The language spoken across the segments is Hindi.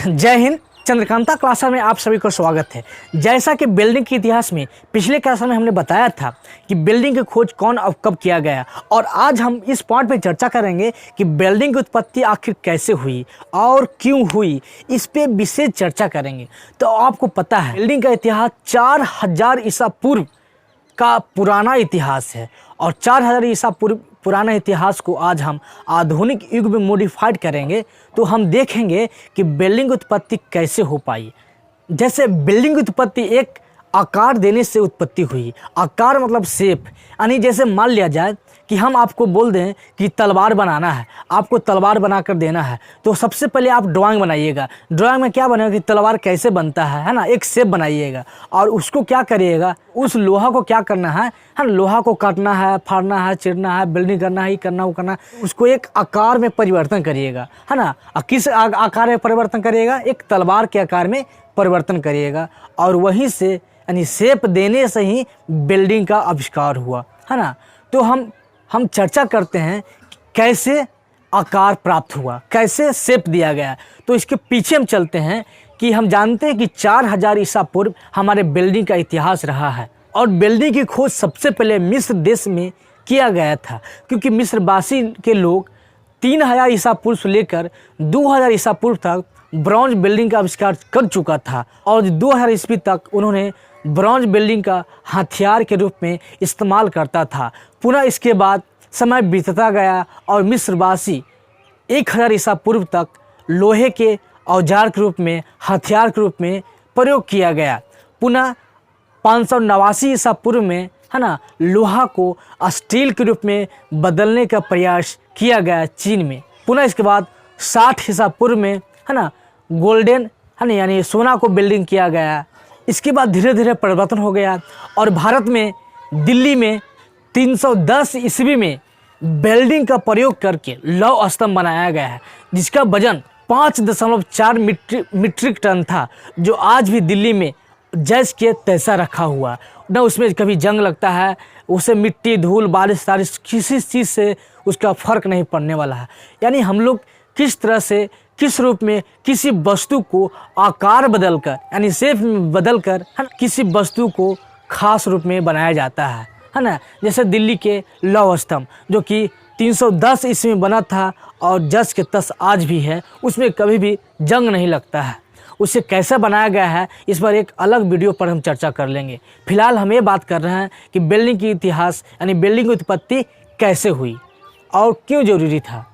जय हिंद। चंद्रकांता क्लासा में आप सभी को स्वागत है। जैसा कि बिल्डिंग के इतिहास में पिछले क्लास में हमने बताया था कि बिल्डिंग की खोज कौन और कब किया गया, और आज हम इस पॉइंट पे चर्चा करेंगे कि बिल्डिंग की उत्पत्ति आखिर कैसे हुई और क्यों हुई, इस पे विशेष चर्चा करेंगे। तो आपको पता है बिल्डिंग का इतिहास 4000 ईसा पूर्व का पुराना इतिहास है, और 4000 ईसा पूर्व पुराना इतिहास को आज हम आधुनिक युग में मॉडिफाइड करेंगे। तो हम देखेंगे कि बिल्डिंग उत्पत्ति कैसे हो पाई। जैसे बिल्डिंग उत्पत्ति एक आकार देने से उत्पत्ति हुई। आकार मतलब शेप, यानी जैसे मान लिया जाए कि हम आपको बोल दें कि तलवार बनाना है, आपको तलवार बना कर देना है, तो सबसे पहले आप ड्राइंग बनाइएगा। ड्राइंग में क्या बनेगा कि तलवार कैसे बनता है ना, एक शेप बनाइएगा, और उसको क्या करिएगा, उस लोहा को क्या करना है ना, लोहा को काटना है, फाड़ना है, चिरना है, बिल्डिंग करना है, करना वो करना, उसको एक आकार में परिवर्तन करिएगा, है ना। किस आकार में परिवर्तन करिएगा? एक तलवार के आकार में परिवर्तन करिएगा, और वहीं से यानी शेप देने से ही बिल्डिंग का आविष्कार हुआ, है ना। तो हम चर्चा करते हैं कि कैसे आकार प्राप्त हुआ, कैसे शेप दिया गया। तो इसके पीछे हम चलते हैं कि हम जानते हैं कि 4000 ईसा पूर्व हमारे बिल्डिंग का इतिहास रहा है, और बिल्डिंग की खोज सबसे पहले मिस्र देश में किया गया था, क्योंकि मिस्रवासी के लोग 3000 ईसा पूर्व से लेकर 2000 ईसा पूर्व तक ब्रॉन्ज बिल्डिंग का आविष्कार कर चुका था, और 2000 ईस्वी तक उन्होंने ब्रॉन्ज बिल्डिंग का हथियार के रूप में इस्तेमाल करता था। पुनः इसके बाद समय बीतता गया और मिस्रवासी 1000 ईसा पूर्व तक लोहे के औजार के रूप में, हथियार के रूप में प्रयोग किया गया। पुनः 589 ईसा पूर्व में, है ना, लोहा को स्टील के रूप में बदलने का प्रयास किया गया चीन में। पुनः इसके बाद 60 ईसा पूर्व में, है ना, गोल्डन, है ना, यानी सोना को बिल्डिंग किया गया। इसके बाद धीरे धीरे परिवर्तन हो गया, और भारत में दिल्ली में 310 ईस्वी में बिल्डिंग का प्रयोग करके लौह स्तंभ बनाया गया है, जिसका वजन 5.4 मीट्रिक टन था, जो आज भी दिल्ली में जैसे के तैसा रखा हुआ न। उसमें कभी जंग लगता है, उसे मिट्टी, धूल, बारिश किसी चीज़ से उसका फर्क नहीं पड़ने वाला है। यानी हम लोग किस तरह से, किस रूप में किसी वस्तु को आकार बदलकर, यानी शेप में बदलकर किसी वस्तु को खास रूप में बनाया जाता है ना। जैसे दिल्ली के लौह स्तंभ जो कि 310 ईस्वी में बना था, और जस के तस आज भी है, उसमें कभी भी जंग नहीं लगता है। उसे कैसे बनाया गया है, इस पर एक अलग वीडियो पर हम चर्चा कर लेंगे। फिलहाल हम ये बात कर रहे हैं कि बिल्डिंग की इतिहास, यानी बिल्डिंग की उत्पत्ति कैसे हुई और क्यों जरूरी था।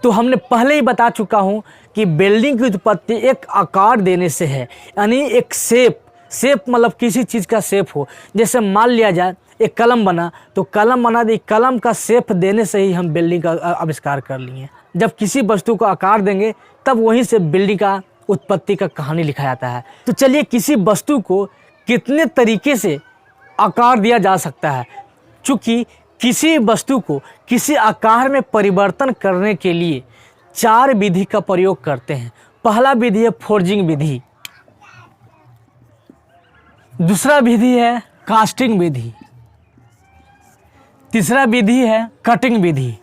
तो हमने पहले ही बता चुका हूँ कि बिल्डिंग की उत्पत्ति एक आकार देने से है, यानी एक शेप मतलब किसी चीज़ का शेप हो। जैसे मान लिया जाए एक कलम बना, तो कलम बना दी, कलम का शेप देने से ही हम बिल्डिंग का आविष्कार कर लिए। जब किसी वस्तु को आकार देंगे तब वहीं से बिल्डिंग का उत्पत्ति का कहानी लिखा जाता है। तो चलिए, किसी वस्तु को कितने तरीके से आकार दिया जा सकता है। चूँकि किसी वस्तु को किसी आकार में परिवर्तन करने के लिए 4 विधि का प्रयोग करते हैं। पहला विधि है फोर्जिंग विधि, दूसरा विधि है कास्टिंग विधि, तीसरा विधि है कटिंग विधि,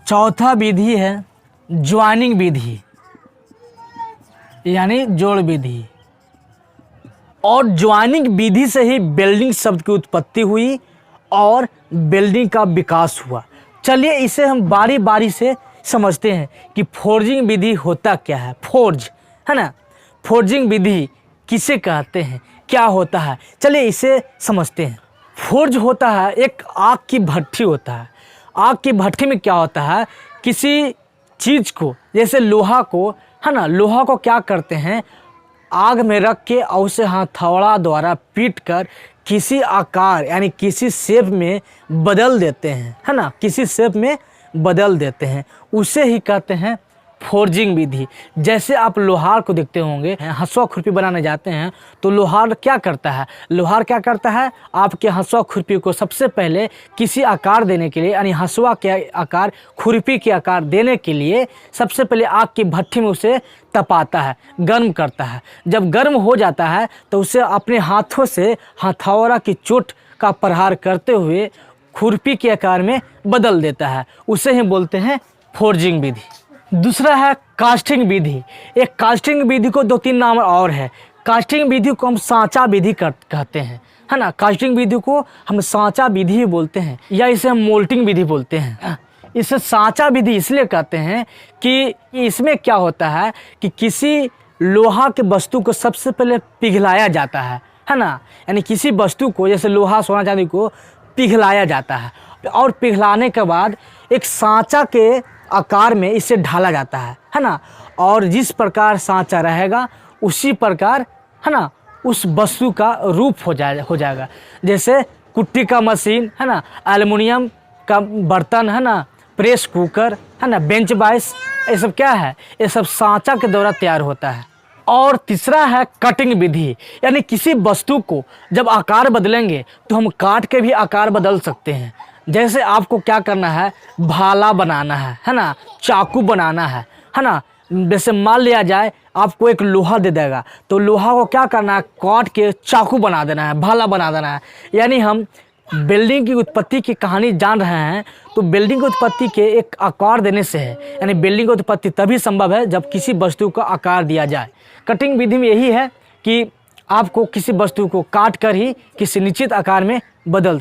चौथा विधि है ज्वाइनिंग विधि, यानी जोड़ विधि। और ज्वाइनिंग विधि से ही बिल्डिंग शब्द की उत्पत्ति हुई और बिल्डिंग का विकास हुआ। चलिए इसे हम बारी बारी से समझते हैं कि फोर्जिंग विधि होता क्या है। फोर्ज, है ना, फोर्जिंग विधि किसे कहते हैं, क्या होता है, चलिए इसे समझते हैं। फोर्ज होता है एक आग की भट्ठी होता है। आग की भट्ठी में क्या होता है, किसी चीज़ को, जैसे लोहा को, है ना, लोहा को क्या करते हैं, आग में रख के और उसे हथौड़ा द्वारा पीट कर किसी आकार यानी किसी शेप में बदल देते हैं, है ना, किसी शेप में बदल देते हैं, उसे ही कहते हैं फोर्जिंग विधि। जैसे आप लोहार को देखते होंगे, हंसुआ खुरपी बनाने जाते हैं तो लोहार क्या करता है, आपके हंसुआ खुरपी को सबसे पहले किसी आकार देने के लिए, यानी हंसुआ के आकार, खुरपी के आकार देने के लिए सबसे पहले आग की भट्ठी में उसे तपाता है, गर्म करता है। जब गर्म हो जाता है तो उसे अपने हाथों से हथौड़ा की चोट का प्रहार करते हुए खुरपी के आकार में बदल देता है। उसे ही बोलते हैं फोर्जिंग विधि। दूसरा है कास्टिंग विधि। एक कास्टिंग विधि को 2-3 नाम और है। कास्टिंग विधि को हम सांचा विधि कहते हैं, है ना। कास्टिंग विधि को हम सांचा विधि भी बोलते हैं, या इसे हम मोल्टिंग विधि बोलते हैं। इसे सांचा विधि इसलिए कहते हैं कि इसमें क्या होता है कि किसी लोहा के वस्तु को सबसे पहले पिघलाया जाता है ना। यानी किसी वस्तु को, जैसे लोहा, सोना, चांदी को पिघलाया जाता है और पिघलाने के बाद एक सांचा के आकार में इसे ढाला जाता है ना। और जिस प्रकार सांचा रहेगा उसी प्रकार, है ना, उस वस्तु का रूप हो जाएगा। जैसे कुट्टी का मशीन, है ना, एल्युमिनियम का बर्तन, है ना, प्रेस कुकर, है ना, बेंच बाइस, ये सब क्या है, ये सब सांचा के द्वारा तैयार होता है। और तीसरा है कटिंग विधि। यानी किसी वस्तु को जब आकार बदलेंगे तो हम काट के भी आकार बदल सकते हैं। जैसे आपको क्या करना है, भाला बनाना है ना, चाकू बनाना है ना। जैसे मान लिया जाए आपको एक लोहा दे देगा, तो लोहा को क्या करना है, काट के चाकू बना देना है, भाला बना देना है। यानी हम बिल्डिंग की उत्पत्ति की कहानी जान रहे हैं, तो बिल्डिंग की उत्पत्ति के एक आकार देने से है। यानी बिल्डिंग की उत्पत्ति तभी संभव है जब किसी वस्तु को आकार दिया जाए। कटिंग विधि में यही है कि आपको किसी वस्तु को काट कर ही किसी निश्चित आकार में बदल।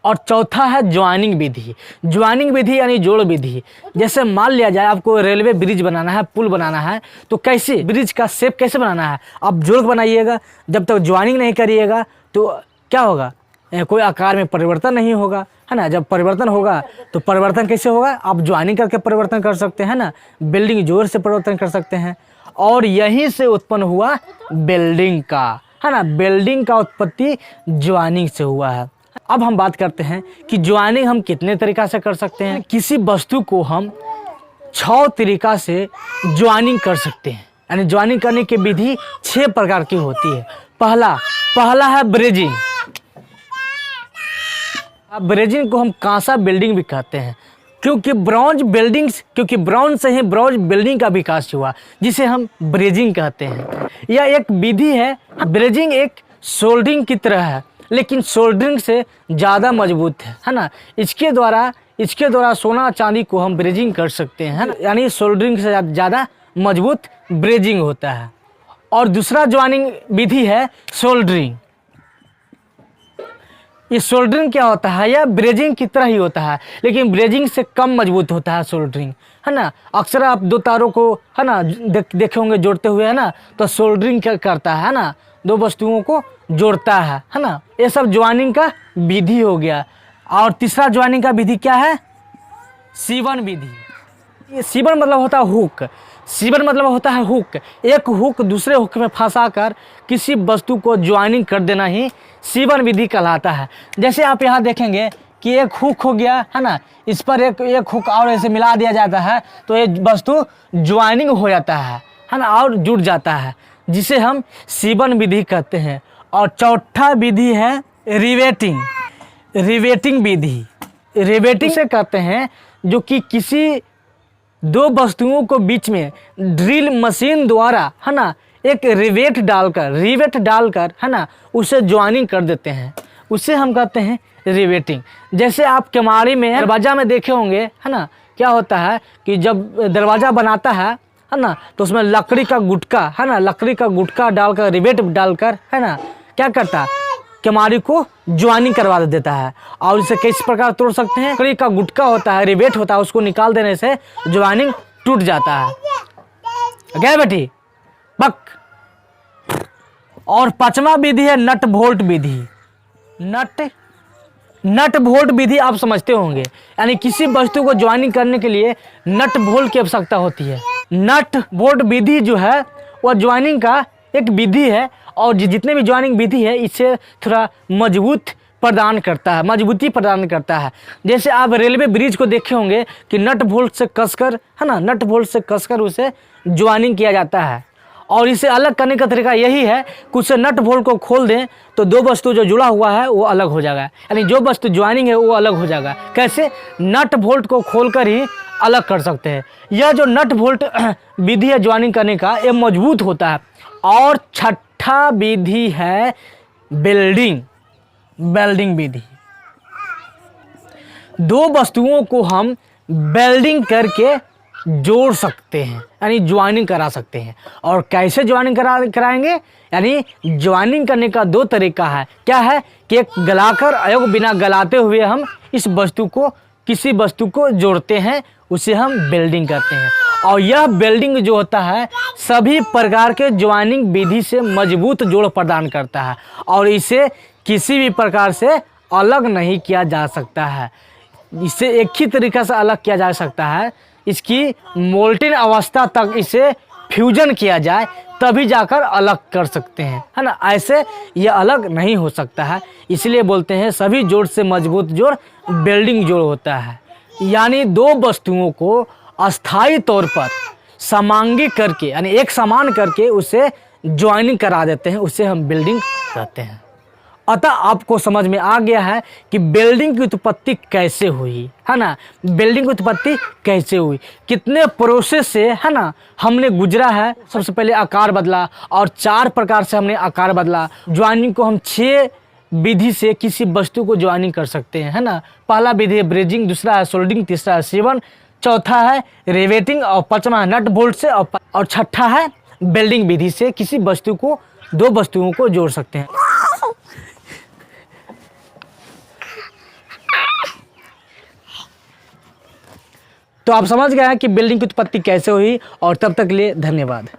और चौथा है ज्वाइनिंग विधि। ज्वाइनिंग विधि यानी जोड़ विधि। जैसे मान लिया जाए आपको रेलवे ब्रिज बनाना है, पुल बनाना है, तो कैसे ब्रिज का शेप कैसे बनाना है, आप जोड़ बनाइएगा। जब तक ज्वाइनिंग नहीं करिएगा तो क्या होगा, कोई आकार में परिवर्तन नहीं होगा, है ना। जब परिवर्तन होगा तो परिवर्तन कैसे होगा, आप ज्वाइनिंग करके परिवर्तन कर सकते हैं ना, बिल्डिंग जोड़ से परिवर्तन कर सकते हैं। और यहीं से उत्पन्न हुआ बिल्डिंग का, है ना। बिल्डिंग का उत्पत्ति ज्वाइनिंग से हुआ है। अब हम बात करते हैं कि ज्वाइनिंग हम कितने तरीका से कर सकते हैं। किसी वस्तु को हम 6 तरीका से ज्वाइनिंग कर सकते हैं। यानी ज्वाइनिंग करने की विधि 6 प्रकार की होती है। पहला है ब्रेजिंग। ब्रेजिंग को हम कांसा बिल्डिंग भी कहते हैं, क्योंकि ब्रॉन्ज से ही ब्रॉन्ज बिल्डिंग का विकास हुआ, जिसे हम ब्रेजिंग कहते हैं। यह एक विधि है। ब्रेजिंग एक सोल्डरिंग की तरह है, लेकिन सोल्डरिंग से ज़्यादा मजबूत है ना। इसके द्वारा सोना चांदी को हम ब्रेजिंग कर सकते हैं, यानी सोल्डरिंग से ज़्यादा मजबूत ब्रेजिंग होता है। और दूसरा ज्वाइनिंग विधि है सोल्डरिंग। ये सोल्डरिंग क्या होता है, यह ब्रेजिंग की तरह ही होता है, लेकिन ब्रेजिंग से कम मजबूत होता है सोल्डरिंग, है ना। अक्सर आप 2 तारों को, है ना, देखे होंगे जोड़ते हुए, है ना, तो सोल्डरिंग क्या करता है ना, 2 वस्तुओं को जोड़ता है ना। ये सब ज्वाइनिंग का विधि हो गया। और तीसरा ज्वाइनिंग का विधि क्या है, सीवन विधि। ये सीवन मतलब होता है हुक। सीवन मतलब होता है हुक। एक हुक दूसरे हुक में फंसा कर किसी वस्तु को ज्वाइनिंग कर देना ही सीवन विधि कहलाता है। जैसे आप यहाँ देखेंगे कि एक हुक हो गया, है ना, इस पर एक हुक और ऐसे मिला दिया जाता है, तो ये वस्तु ज्वाइनिंग हो जाता है ना, और जुड़ जाता है, जिसे हम सीवन विधि कहते हैं। और चौथा विधि है रिवेटिंग विधि। रिवेटिंग से कहते हैं जो कि किसी 2 वस्तुओं को बीच में ड्रिल मशीन द्वारा, है ना, एक रिवेट डालकर, है ना, उसे ज्वाइनिंग कर देते हैं, उसे हम कहते हैं रिवेटिंग। जैसे आप केमाड़ी में, दरवाजा में देखे होंगे, है ना, क्या होता है कि जब दरवाज़ा बनाता है ना, तो उसमें लकड़ी का गुटका डालकर, रिवेट डालकर, है ना, क्या करता है, केमाड़ी को ज्वाइनिंग करवा देता है। और इसे किस प्रकार तोड़ सकते हैं, लकड़ी का गुटका होता है, रिवेट होता है, उसको निकाल देने से ज्वाइनिंग टूट जाता है। गए बेटी बक। और 5वां विधि है नट बोल्ट विधि। नट बोल्ट विधि आप समझते होंगे, यानी किसी वस्तु को ज्वाइनिंग करने के लिए नट बोल्ट की आवश्यकता होती है। नट बोल्ट विधि जो है वह ज्वाइनिंग का एक विधि है, और जितने भी ज्वाइनिंग विधि है इससे थोड़ा मजबूती प्रदान करता है। जैसे आप रेलवे ब्रिज को देखे होंगे कि नट बोल्ट से कसकर, है ना, नट बोल्ट से कसकर उसे ज्वाइनिंग किया जाता है। और इसे अलग करने का तरीका यही है कि उसे नट बोल्ट को खोल दें तो 2 वस्तु जो जुड़ा हुआ है वो अलग हो जाएगा, यानी जो वस्तु ज्वाइनिंग है वो अलग हो जाएगा। कैसे, नट बोल्ट को खोलकर ही अलग कर सकते हैं। यह जो नट बोल्ट विधि है ज्वाइनिंग करने का, ये मजबूत होता है। और छठा विधि है वेल्डिंग विधि। 2 वस्तुओं को हम वेल्डिंग करके जोड़ सकते हैं, यानी ज्वाइनिंग करा सकते हैं। और कैसे ज्वाइनिंग कराएंगे, यानी ज्वाइनिंग करने का दो तरीका है। क्या है कि एक गलाकर और बिना गलाते हुए हम इस वस्तु को, किसी वस्तु को जोड़ते हैं, उसे हम वेल्डिंग करते हैं। और यह वेल्डिंग जो होता है सभी प्रकार के ज्वाइनिंग विधि से मजबूत जोड़ प्रदान करता है और इसे किसी भी प्रकार से अलग नहीं किया जा सकता है। इसे एक ही तरीक़े से अलग किया जा सकता है, इसकी मोल्टेन अवस्था तक इसे फ्यूजन किया जाए तभी जाकर अलग कर सकते हैं, है ना। ऐसे ये अलग नहीं हो सकता है। इसलिए बोलते हैं सभी जोड़ से मजबूत जोड़ वेल्डिंग जोड़ होता है। यानी दो वस्तुओं को अस्थायी तौर पर समांगी करके, यानी एक समान करके उसे ज्वाइनिंग करा देते हैं, उसे हम वेल्डिंग कहते हैं। अतः आपको समझ में आ गया है कि वेल्डिंग की उत्पत्ति कैसे हुई, है ना। वेल्डिंग की उत्पत्ति कैसे हुई, कितने प्रोसेस से, है ना, हमने गुजरा है। सबसे पहले आकार बदला और 4 प्रकार से हमने आकार बदला। ज्वाइनिंग को हम 6 विधि से किसी वस्तु को ज्वाइनिंग कर सकते हैं, है ना। पहला विधि है ब्रेजिंग, दूसरा है सोल्डिंग, तीसरा है सीवन, चौथा है रिवेटिंग और पांचवा है नट बोल्ट से और छठा है वेल्डिंग विधि से किसी वस्तु को, दो वस्तुओं को जोड़ सकते हैं। तो आप समझ गए हैं कि वेल्डिंग की उत्पत्ति कैसे हुई। और तब तक के लिए धन्यवाद।